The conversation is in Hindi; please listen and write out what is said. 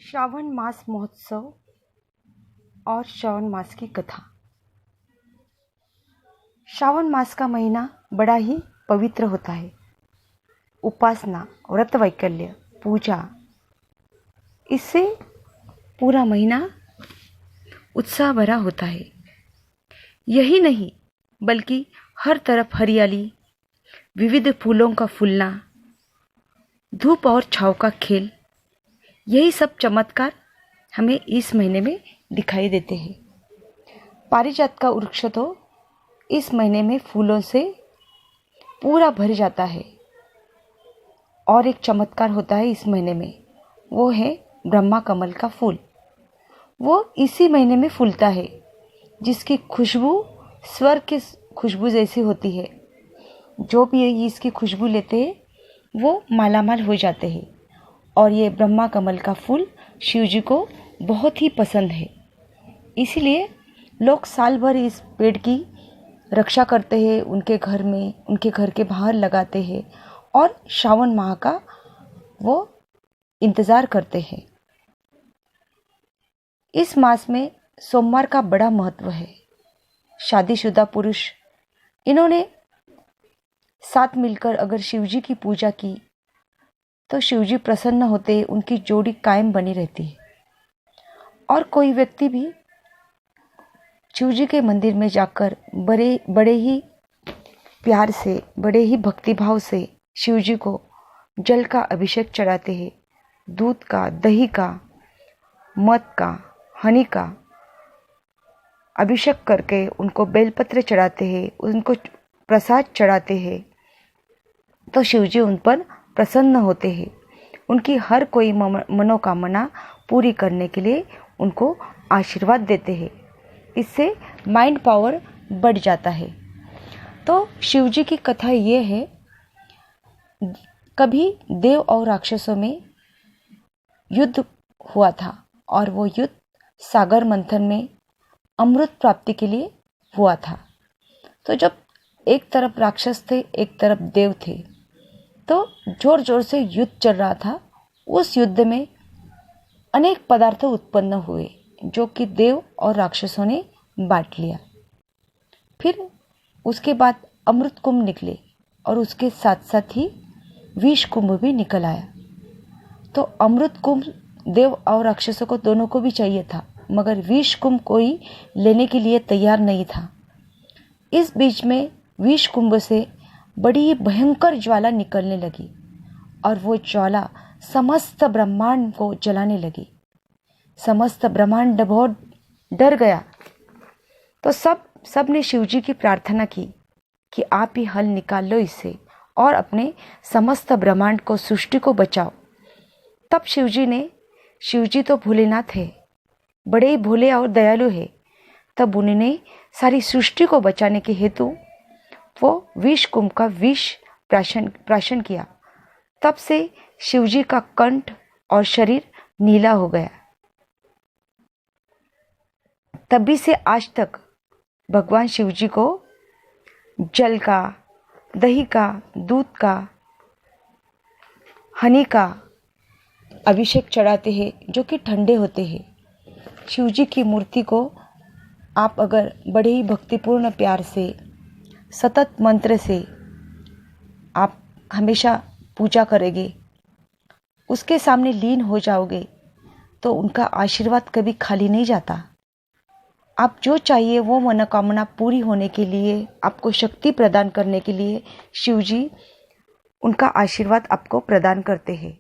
श्रावण मास महोत्सव और श्रावण मास की कथा। श्रावण मास का महीना बड़ा ही पवित्र होता है। उपासना, व्रत वैकल्य, पूजा, इससे पूरा महीना उत्साह भरा होता है। यही नहीं बल्कि हर तरफ हरियाली, विविध फूलों का फूलना, धूप और छाँव का खेल, यही सब चमत्कार हमें इस महीने में दिखाई देते हैं। पारिजात का वृक्ष तो इस महीने में फूलों से पूरा भर जाता है। और एक चमत्कार होता है इस महीने में, वो है ब्रह्मा कमल का फूल। वो इसी महीने में फूलता है, जिसकी खुशबू स्वर्ग की खुशबू जैसी होती है। जो भी इसकी खुशबू लेते हैं वो मालामाल हो जाते हैं। और ये ब्रह्मा कमल का फूल शिव जी को बहुत ही पसंद है। इसीलिए लोग साल भर इस पेड़ की रक्षा करते हैं, उनके घर में, उनके घर के बाहर लगाते हैं और श्रावण माह का वो इंतज़ार करते हैं। इस मास में सोमवार का बड़ा महत्व है। शादीशुदा पुरुष इन्होंने साथ मिलकर अगर शिवजी की पूजा की तो शिवजी प्रसन्न होते, उनकी जोड़ी कायम बनी रहती है। और कोई व्यक्ति भी शिवजी के मंदिर में जाकर बड़े ही प्यार से, बड़े ही भक्तिभाव से शिवजी को जल का अभिषेक चढ़ाते हैं। दूध का, दही का, मध का, हनी का अभिषेक करके उनको बेलपत्र चढ़ाते हैं, उनको प्रसाद चढ़ाते हैं, तो शिवजी उन पर प्रसन्न होते हैं। उनकी हर कोई मनोकामना पूरी करने के लिए उनको आशीर्वाद देते हैं। इससे माइंड पावर बढ़ जाता है। तो शिवजी की कथा ये है, कभी देव और राक्षसों में युद्ध हुआ था और वो युद्ध सागर मंथन में अमृत प्राप्ति के लिए हुआ था। तो जब एक तरफ राक्षस थे, एक तरफ देव थे, तो जोर जोर से युद्ध चल रहा था। उस युद्ध में अनेक पदार्थ उत्पन्न हुए जो कि देव और राक्षसों ने बांट लिया। फिर उसके बाद अमृत कुंभ निकले और उसके साथ साथ ही विष कुंभ भी निकल आया। तो अमृत कुंभ देव और राक्षसों को दोनों को भी चाहिए था, मगर विष कुंभ कोई लेने के लिए तैयार नहीं था। इस बीच में विष कुंभ से बड़ी ही भयंकर ज्वाला निकलने लगी और वो ज्वाला समस्त ब्रह्मांड को जलाने लगी। समस्त ब्रह्मांड बहुत डर गया। तो सब ने शिवजी की प्रार्थना की कि आप ही हल निकाल लो इससे और अपने समस्त ब्रह्मांड को, सृष्टि को बचाओ। तब शिवजी तो भोलेनाथ है, बड़े ही भोले और दयालु है। तब उन्होंने सारी सृष्टि को बचाने के हेतु वो विष कुंभ का विष प्राशन किया। तब से शिवजी का कंठ और शरीर नीला हो गया। तभी से आज तक भगवान शिवजी को जल का, दही का, दूध का, हनी का अभिषेक चढ़ाते हैं, जो कि ठंडे होते हैं। शिवजी की मूर्ति को आप अगर बड़े ही भक्तिपूर्ण प्यार से, सतत मंत्र से आप हमेशा पूजा करेंगे, उसके सामने लीन हो जाओगे, तो उनका आशीर्वाद कभी खाली नहीं जाता। आप जो चाहिए वो मनोकामना पूरी होने के लिए, आपको शक्ति प्रदान करने के लिए शिवजी उनका आशीर्वाद आपको प्रदान करते हैं।